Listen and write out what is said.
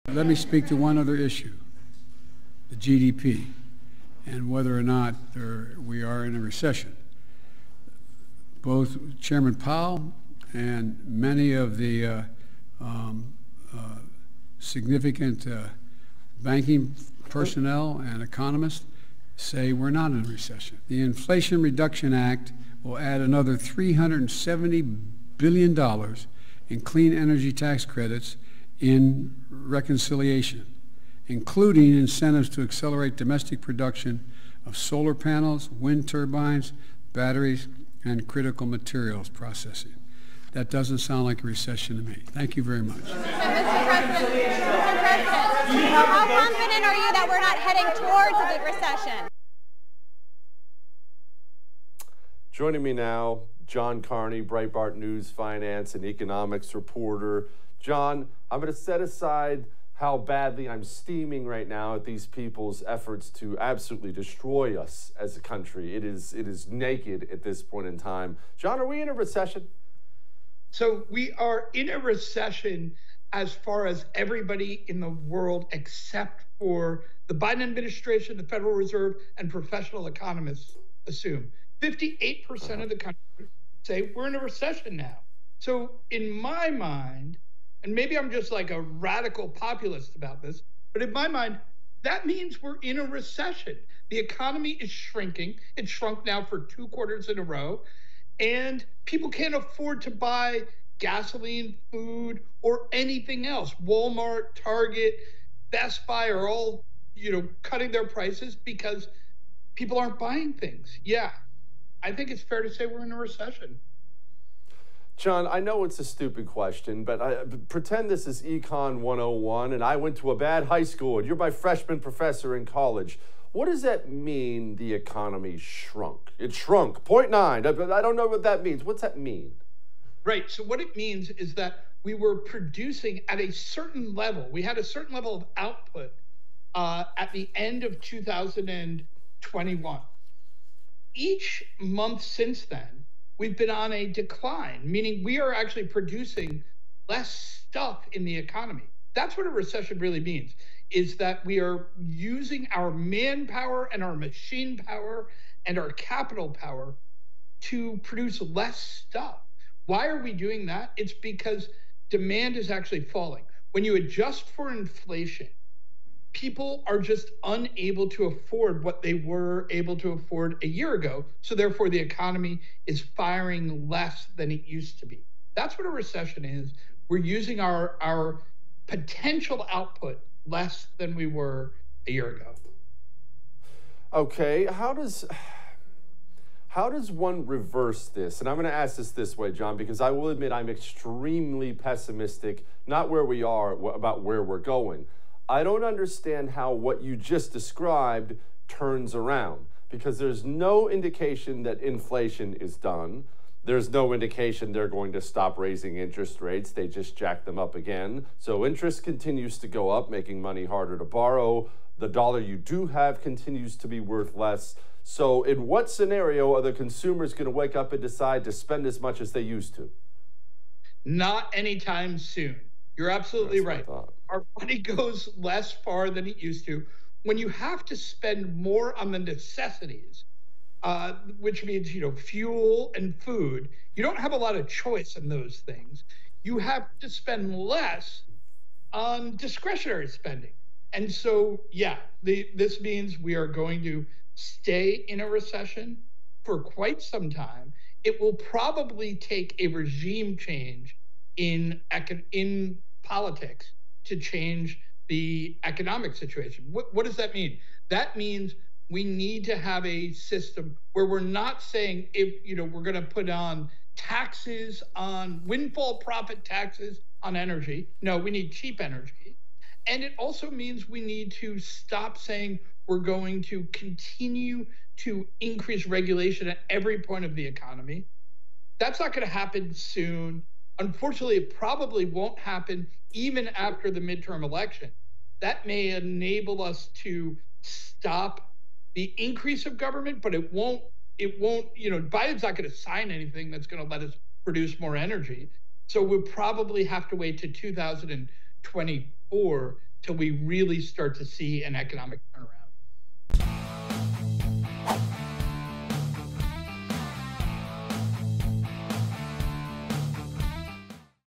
Let me speak to one other issue, the GDP, and whether or not we are in a recession. Both Chairman Powell and many of the significant banking personnel and economists say we're not in a recession. The Inflation Reduction Act will add another $370 billion in clean energy tax credits in reconciliation, including incentives to accelerate domestic production of solar panels, wind turbines, batteries, and critical materials processing. That doesn't sound like a recession to me. Thank you very much. Mr. President, how confident are you that we're not heading towards a big recession? Joining me now, John Carney, Breitbart News finance and economics reporter. John, I'm going to set aside how badly I'm steaming right now at these people's efforts to absolutely destroy us as a country. It is naked at this point in time. John, are we in a recession? So we are in a recession as far as everybody in the world except for the Biden administration, the Federal Reserve, and professional economists assume. 58% of the country say we're in a recession now. So in my mind, and maybe I'm just like a radical populist about this, but in my mind, that means we're in a recession. The economy is shrinking. It's shrunk now for 2 quarters in a row. And people can't afford to buy gasoline, food, or anything else. Walmart, Target, Best Buy are all, cutting their prices because people aren't buying things. Yeah, I think it's fair to say we're in a recession. John, I know it's a stupid question, but pretend this is Econ 101 and I went to a bad high school and you're my freshman professor in college. What does that mean, the economy shrunk? It shrunk, 0.9. I don't know what that means. What's that mean? Right. So what it means is that we were producing at a certain level. We had a certain level of output at the end of 2021. Each month since then, we've been on a decline, meaning we are actually producing less stuff in the economy. That's what a recession really means, is that we are using our manpower and our machine power and our capital power to produce less stuff. Why are we doing that? It's because demand is actually falling. When you adjust for inflation, people are just unable to afford what they were able to afford a year ago. So therefore, the economy is firing less than it used to be. That's what a recession is. We're using our potential output less than we were a year ago. Okay, how does one reverse this? And I'm going to ask this way, John, because I will admit I'm extremely pessimistic, not where we are, about where we're going. I don't understand how what you just described turns around, because there's no indication that inflation is done. There's no indication they're going to stop raising interest rates. They just jack them up again. So interest continues to go up, making money harder to borrow. The dollar you do have continues to be worth less. So in what scenario are the consumers going to wake up and decide to spend as much as they used to? Not anytime soon. You're absolutely right. Our money goes less far than it used to. When you have to spend more on the necessities, which means, fuel and food, you don't have a lot of choice in those things. You have to spend less on discretionary spending. And so, yeah, this means we are going to stay in a recession for quite some time. It will probably take a regime change in politics to change the economic situation. What does that mean? That means we need to have a system where we're not saying we're going to put on taxes on windfall profit taxes on energy. No, we need cheap energy. And it also means we need to stop saying we're going to continue to increase regulation at every point of the economy. That's not going to happen soon. Unfortunately, it probably won't happen even after the midterm election. That may enable us to stop the increase of government, but it won't, Biden's not going to sign anything that's going to let us produce more energy. So we'll probably have to wait to 2024 till we really start to see an economic turnaround.